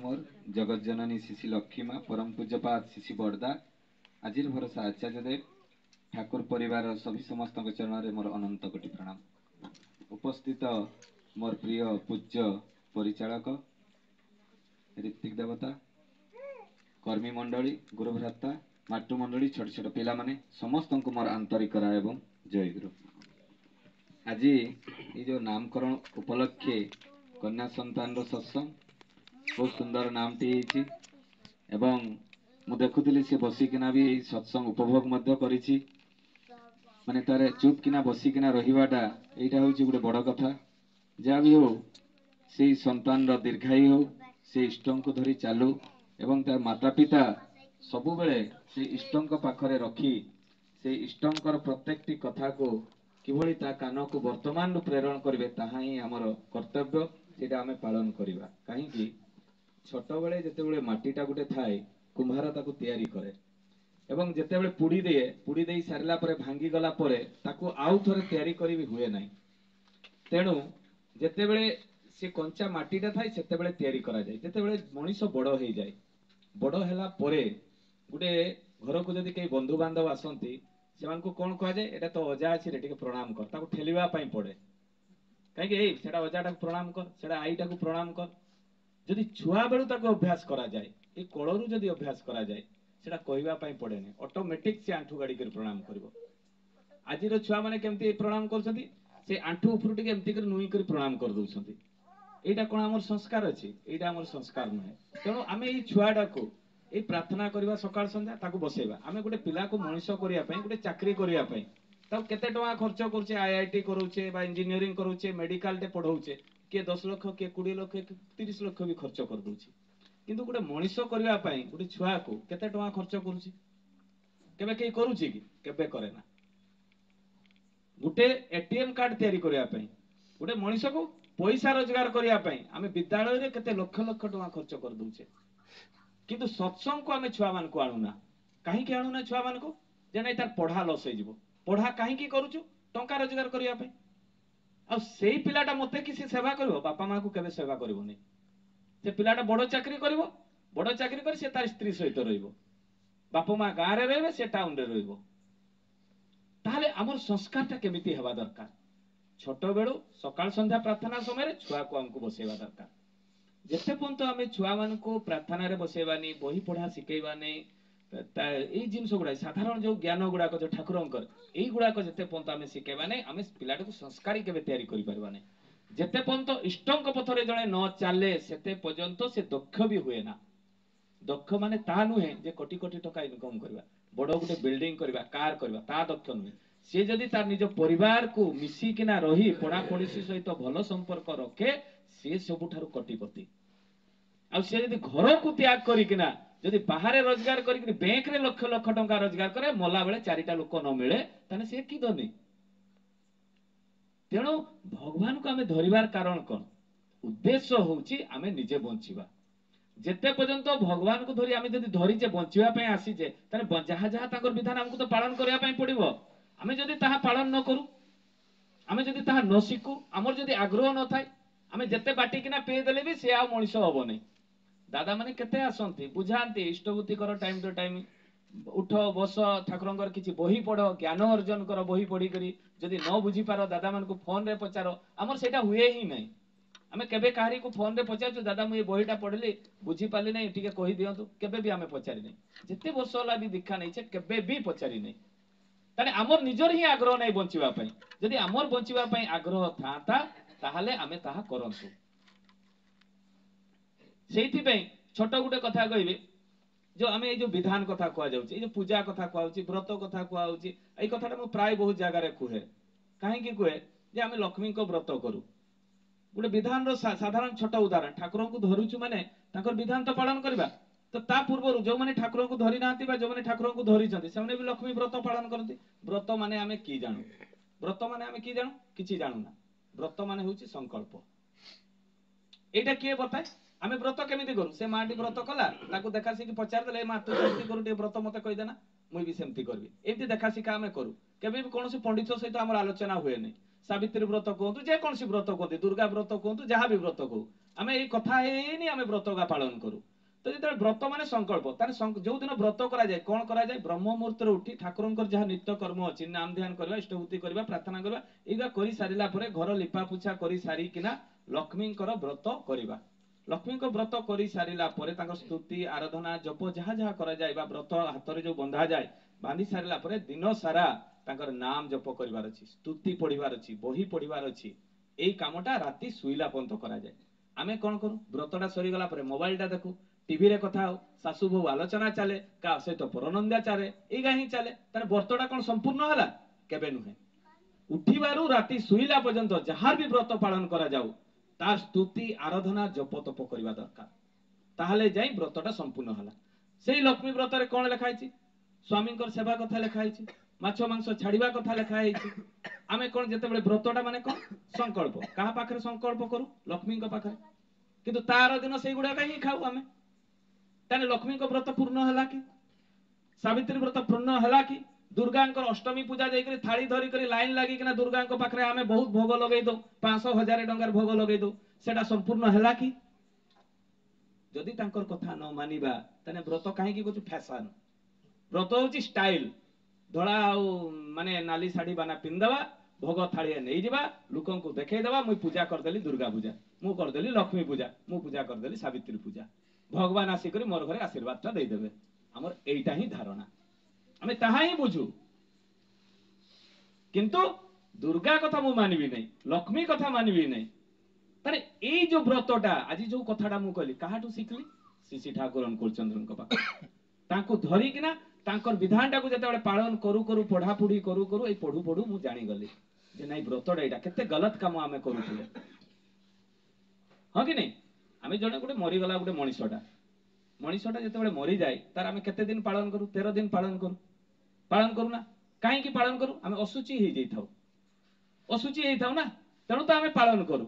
मोर जगत जननी शिशि लक्ष्मी माँ परम पूज्यपात शिशि बड़दा आजिर भरोसा आचार्य देव ठाकुर परिवार सभी समस्त चरण में मोर अनंत कोटि प्रणाम। उपस्थित मोर प्रिय पूज्य परिचालक ऋत्विक देवता कर्मी मंडली गुरुभ्राता मातृ मंडली छोट छोट पिला माने समस्त को मोर आंतरिक एवं जय गुरु। आज ये जो नामकरण उपलक्षे कन्या संतान सत्संग बहुत सुंदर नामटी एवं मु देखुली सी बसिकिना भी सत्संग उपभोग माने तारे चुप किना बसिकिना रहिवाटा एटा होची गुटे बड़ कथा। जहाँ भी हो से संतान दीर्घायु हो से इष्टों को धरी चालू एवं तार माता पिता सबु बेले से इष्टों पाखरे रखी से इष्टों प्रत्येकटी कथा को किभली ता कान को वर्तमान प्रेरण करेंगे ताहा ही आमर कर्तव्य सेटा आमे पालन करिबा। कहीं छोट बेले जिते माटीटा गोटे थाए कुम्हार ताकू तैयारी करे एवं जिते पुड़ी दे सारा भांगी गला ताकू आउ थे तैयारी करी हुए ना। तेणु जिते से कंचा माटीटा थाए से तैयारी करा जाए। जिते मनीष बड़ हो जाए बड़ है गोटे घर को जदि कई बंधु बांधव आसती से कौन कह जाए एटा तो अजा अच्छी रे प्रणाम कर ताकू ठेलिबा पड़े कहीं अजा प्रणाम कर से आईटा को प्रणाम कर। जदि छुआ बेलू ताको अभ्यास करा जाए ए कलरू जदि अभ्यास करा जाए सेटा कहवा पड़े नहीं ऑटोमेटिक से आंठू गाड़ी कर प्रणाम करिवो। आज छुआ मैंने केमती प्रणाम करछंती से आंठू उपर टिके एमती कर नुई कर प्रणाम कर दउछंती। एटा कोन हमर संस्कार अछि एटा हमर संस्कार नहे। तेणु आमे ई छुआडा को ए प्रार्थना करबा सकाळ संध्या ताको बसेबा। आमे गोटे पिला को मनीष करिया पई गोटे चाकरी करिया पई ताको केते टका खर्च करछे आईआईटी करूछे बा इंजीनियरिंग करूछे मेडिकल टे पढौछे के 10 लाख के 20 लाख के 30 लाख भी खर्च कर दउछे। किंतु गोटे मनीष करिया पई गोटे छुआ को केते टका खर्च करूछी केबे के करूछी कि केबे करे ना। गोटे एटीएम कार्ड तैयारी करिया पई गोटे मनीष को पैसा रोजगार करिया पई आमे विद्यालय रे केते लक्ष लक्ष टका खर्च कर दउछे। किंतु सत्संग को आमे छुआ मान को आनुना काहे के आनुना छुआ मान को जे नै तार पढ़ा लस हो जिवो। पढ़ा काहे की करूछु टंका रोजगार करिया पई आ सेई पिलाटा मते किसी सेवा करबो बापा मां को केबे सेवा करबो नै। से पिलाटा बड़ चाकरी करबो बड़ चाकरी कर से तार स्त्री सहित रहिबो बापा मां गां रे रहबे से टाउन रे रहिबो। ताहले हमर संस्कारटा केमिति हेबा दरकार। छोट बेलू सकाळ संध्या प्रार्थना समय छुआ को हमको बसेवा दरकार। जेते पंत आमे छुआ मान को प्रार्थना रे बसेबानी बही पढ़ा शिखेबानी एई जिनस गुडा साधारण जो ज्ञान गुडा जो ठाकुरंकर एई गुडा को जेते पंत आमे शिखेबानी आमे पिलाटा को संस्कारी केबे तैयारी करि परबानी। जेते पंत इष्टंक पथरे जणे न चाले सेते पर्यंत से दक्ष भी हुए ना। दक्ष माने ता नुहे जे कोटी कोटी टका इनकम करबा बड़ गोटे बिल्डिंग करबा कार करबा ता दक्ष नुहे। से जदि तार निज परिवार को मिसी किना रही पढ़ा पड़ोसी सहित भल संपर्क रखे से सबुठारु कोटिपति। आ से जदि घर को त्याग करिकिना जदि बाहर रोजगार करिकिना बैंक रे लक्ष लक्ष टका रोजगार करे मला बेले चारिटा लोक न मिले ताने से की धनी। तेणु भगवान को आमे धरिबार कारण कोन उद्देश्य होउची आमे निजे बंचिबा। जेते पर्यंत भगवान को धरी आमे जदि धरिचे बंचिबा पय आसीचे ताने जहा जहा ताकर विधान हमको तो पालन करिया पय पड़िबो। आमे जदि ताहा पालन न करू आमे जदि ताहा न शिखु हमर जदि आग्रह न थाय आमे जेते बाटी किना पे देले भी से आ मनीष हबो नै। दादा माने केते आसंती बुझांती इष्टबुद्धि कर टाइम टू टाइम उठ बस ठाकुरंकर किछि बही पढ़ ज्ञान अर्जन कर बही पढ़ी करी जदि न बुझी पारो दादा मान को फोन रे पचारो हमर सेटा हुए ही नै। आमे केबे काहरी को फोन रे पचारछु दादा मु ए बहीटा पढ़ली बुझी पाली नै टिके कहि दियंतु केबे भी आमे पचारि नै। जेते वर्ष होला भी दीक्षा नै छे केबे भी पचारि नै। ताने हमर निजर ही आग्रह नै बंचिबा पई जदि हमर बंचिबा पई आग्रह थाता ताहाले आमे ताहा करंतु। सेहिति पई छोट गुटे कथा कहिबे जो आमे ए जो विधान कथा कुआ जाउची ए जो पूजा कथा कुआ होची व्रत कथा कुआ होची ए कथाटा मु प्राय बहुत जगह रे कुहे। काहे की कुहे जे आमे लक्ष्मी को व्रत करू गोटे विधान रो साधारण छोट उदाहरण ठाकुर को धरुचु माने ताकर विधान तो पालन करबा। तो ता पूर्व जो माने ठाकुर को धरि नांती बा जो माने ठाकुर को धरि चंती से माने भी लक्ष्मी व्रत पालन करती। व्रत माने आमे की जानू व्रत माने आमे की जानू किछि जानू ना। व्रत माने होची संकल्प। एटा के बताए आमे व्रत केमिति करू से माटी व्रत कला ताकू देखा सिकी पचार देले मा तू सेमति करू ते व्रत मते कहि देना मुई भी सेमति करबी एमति देखा सिका आमे करू। केबे भी कोनोसी पंडित सहित हमर आलोचना हुए नै। सावित्री व्रत कहतु जे कोनसी व्रत कहतु दुर्गा व्रत कहतु जहां भी व्रत कहू आम ये कथा आम व्रत का पालन करूँ तो जो व्रत मान संकल्प जो दिन व्रत कराए कौन कराए ब्रह्म मुहूर्त उठी ठाकुर जहाँ नित्य कर्म अच्छी नाम ध्यान करवा इष्टभूति करवा प्रार्थना करवा ये कर सारा घर लिपा पोछा कर सारिकिना लक्ष्मी व्रत करवा लक्ष्मी व्रत कर सारा स्तुति आराधना जप जहाँ जहाँ कराए व्रत हाथ में जो बंधा जाए बांधि सारा दिन सारा नाम जप करार स्तुति पढ़वार अच्छी बही पढ़वार अच्छी यही कामटा राति शुईला पर्यंत कराए आमे कौन करूँ व्रतटा सरीगला मोबाइल टा देखू टीवी रे कथा हो सासू बहु आलोचना चले का सहित परनंदा चले यही ही चले तार व्रतटा कौन संपूर्ण है केबे नुहे उठिबारु राति शुईला पर्यंत जहाँ भी व्रत पालन करा जाऊ तार स्तुति आराधना जप तप करवा दरकार ताहले जाई व्रतटा संपूर्ण हला सेही लक्ष्मी व्रत रे कौन लिखाई स्वामी सेवा कथा लिखाई माछ मांस छाड़िबा कथा लिखाई आमे कौन जेतेबेले व्रतटा माने कौन संकल्प कहा पाखरे संकल्प करू लक्ष्मी पाखरे किंतु तार दिन से गुड़ाक ही खाऊ आमे ताने लक्ष्मी व्रत पूर्ण है कि सावित्री व्रत पूर्ण है कि दुर्गा अष्टमी पूजा जाकर थाली धरिक लाइन लगी दुर्गा पाखे आम बहुत भोग लगे दो 500,000 टंकार भोग लगे दो सेटा संपूर्ण है कि जदि कथा न मानिबा ताने व्रत कहीं कुछ फैशन व्रत हूँ स्टाइल धड़ा माने नाली शाढ़ी बाना पिंधवा भोग थाड़िया नहीं जावा लोक देखईदेवा मुई पूजा करदेली दुर्गा पूजा मु करदेली लक्ष्मी पूजा मु पूजा करदेली सावित्री पूजा भगवान आसिक मोर घरे आशीर्वाद देदेवे आमर एटा ही धारणा आमे ताहा ही बुझू किंतु दुर्गा कथा मु मानबी नहीं लक्ष्मी कथा मानबी नहीं तारे एई जो व्रतटा आज जो कथाटा मु कहली काहाटू शिखली श्री ठाकुर अनुकूलचंद्र पाख तांको धरिकिना तांकर विधानटा को जते पालन करू करू पढ़ापढ़ी करू करू ए पढ़ू पढ़ू मु जानी गली जे नहीं व्रतटा एटा केते गलत काम आमे करूथिले हां कि नहीं आमे जने गोटे मरी गला गोटे मनीषटा जते मरी जाए तार आमे केते दिन पालन करू 13 दिन पालन करू ना काहे की पालन करू आमे असुचि हे जाई थाउ ना तेणु तो आमे पालन करू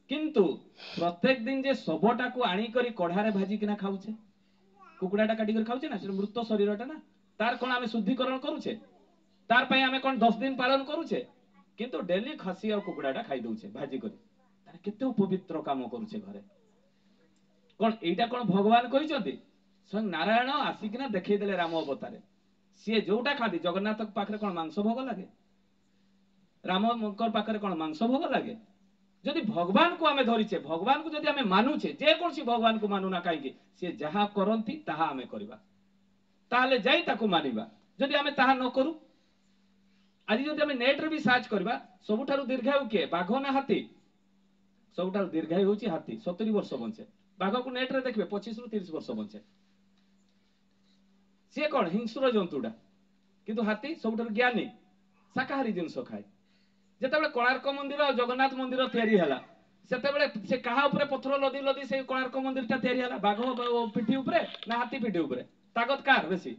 किंतु प्रत्येक दिन जे सबटा को आनी करी कढ़ारे भाजी किना खाउछे कुकुड़ाटा काटी कर खाउछे ना से मृत शरीरटा ना तार कोन आमे शुद्धिकरण करूछे तार पई आमे कोन 10 दिन पालन करूछे किंतु डेली खसी और कुकुड़ाटा खाई दउछे भाजी करी तार केते पवित्र काम करूछे घरे कोन एटा कोन भगवान कहिसथि स्वयं नारायण आसिकिना देखै देले राम अवतारे सी जोटा खाती जगन्नाथ पाखरे कोन मांस भोग लागे राम पाखरे कोन मांस भोग लागे जदि भगवान को आमे धरिछे भगवान को जदि आमे मानुछे जे कोनसी भगवान को मानुना काईके से जहा करंती ताहा आमे करबा ताले जाई ताको मानिबा जदि आमे ताहा न करू आज जदि आमे नेट रे भी सर्च करबा सबुठारु दीर्घायु के बाघ ना हाथी सबुठारु दीर्घायु होची हाथी 70 वर्ष बंचे बाघ को नेट रे देखबे 25 रु 30 वर्ष बंचे से कोन हिंसुर जंतुडा किंतु हाथी सबुठारु ज्ञानी शाकाहारी जिंस खाए जेतेबेले कोणार्क मंदिर और जगन्नाथ मंदिर तैयारी हला सेतेबेले से कहा ऊपर पत्थर लदी लदी से कोणार्क मंदिर ता तैयारी हला बाघ पिठी ऊपर ना हाथी पिठी ऊपर ताकत कार बेसी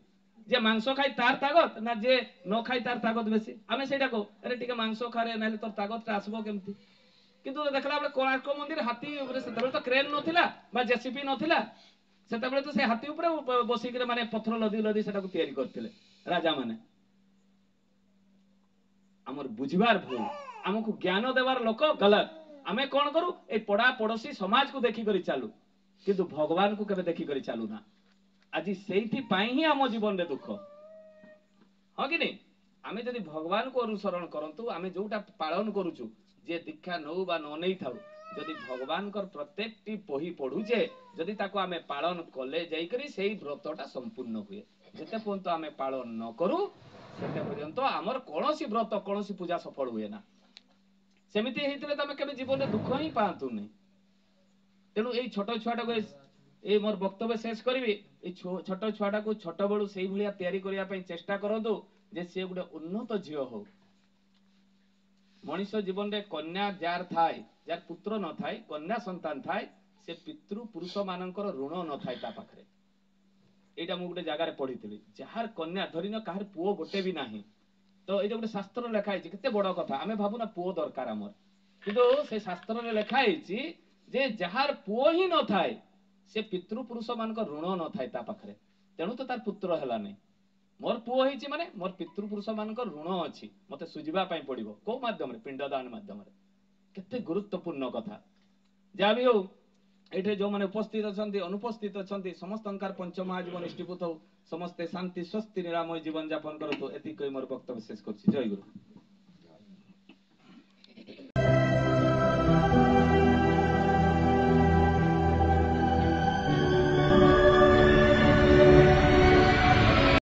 जे मांस खाई तार ताकत ना जे न खाई तार ताकत बेसी आमे सेटा को अरे टिके मांस खारे नाले तोर ताकत आसबो केमती किंतु देखला बेले कोणार्क मंदिर हाथी ऊपर सेतेबेले तो क्रेन नथिला बा जेसीबी नथिला सेतेबेले तो से हाथी ऊपर बसी के माने पत्थर लदी लदी सेटा को तैयारी करथिले राजा माने आमर बुझबार भूल आमको ज्ञान देवार लोक गलत आमे कौन करू ए पड़ा पड़ोसी समाज को देखी करी चालू किंतु भगवान को केबे देखी करी चालू ना आज सेठी पाई ही आम जीवन रे दुख हां कि नहीं आमे जदि भगवान को अनुसरण करंतु आमे जोटा पालन करूछु जे दीक्षा नौ बा न नै थाउ जदि भगवान कर प्रत्येक टी पही पढुचे जदि ताको आमे पालन कले जाई करी सेही व्रतटा संपूर्ण हुए जते पर्यंत आमे पालन न करू सेते पर्यंत आमर कोनोसी व्रत कोनोसी पूजा सफल हुए ना सेमिति हेतिले तमे केबे जीवन रे दुख ही पांतु नै तेनु एई छोटो छुआटा को ए मोर वक्तव्य शेष करबी ए छोटो छुआटा को छोटो बळु सेही भलिया तयारी करिया पई चेष्टा करंतु जे से गुडे उन्नत झियो हो मनुष्य जीवन रे कन्या जार थाए जार पुत्र न थाए कन्या संतान थाए से पितृ पुरुष मानकर ऋण न थाए ता पाखरे एटा मु गुटे जगह रे पढिथिली जहार कन्या धरिन काहर पुओ गोटे भी नाही तो ये गोटे शास्त्र लिखाई केते बड़ कथा आमे भाबु ना पुओ दरकार आमर किंतु से शास्त्र रे लिखाई जे जहार पुओ ही न थाए से पितृ पुरुष मानक ऋण न थाए ता पाखरे तेणु तो तार पुत्र हला नै मोर पुओ हेची माने मोर पितृ पुरुष मानक ऋण अछि मते सुजिबा पई पड़िबो को माध्यम रे पिंडदान माध्यम रे केते गुरुत्वपूर्ण कथा ଯାହା ବି ହଉ ଏଠି ଯୋଉମାନେ ଉପସ୍ଥିତ ଅଛନ୍ତି ଅନୁପସ୍ଥିତ ଅଛନ୍ତି ସମସ୍ତଙ୍କର ପଞ୍ଚମହାଜୀବନ ଇଷ୍ଟୀଭୂତ ହଉ ସମସ୍ତେ ଶାନ୍ତି ସ୍ୱସ୍ତି ନିରାମୟ ଜୀବନ ଯାପନ କରନ୍ତୁ ଏତିକି କହି ମୋର ବକ୍ତବ୍ୟ ଶେଷ କରୁଛି ଜୟ ଗୁରୁ।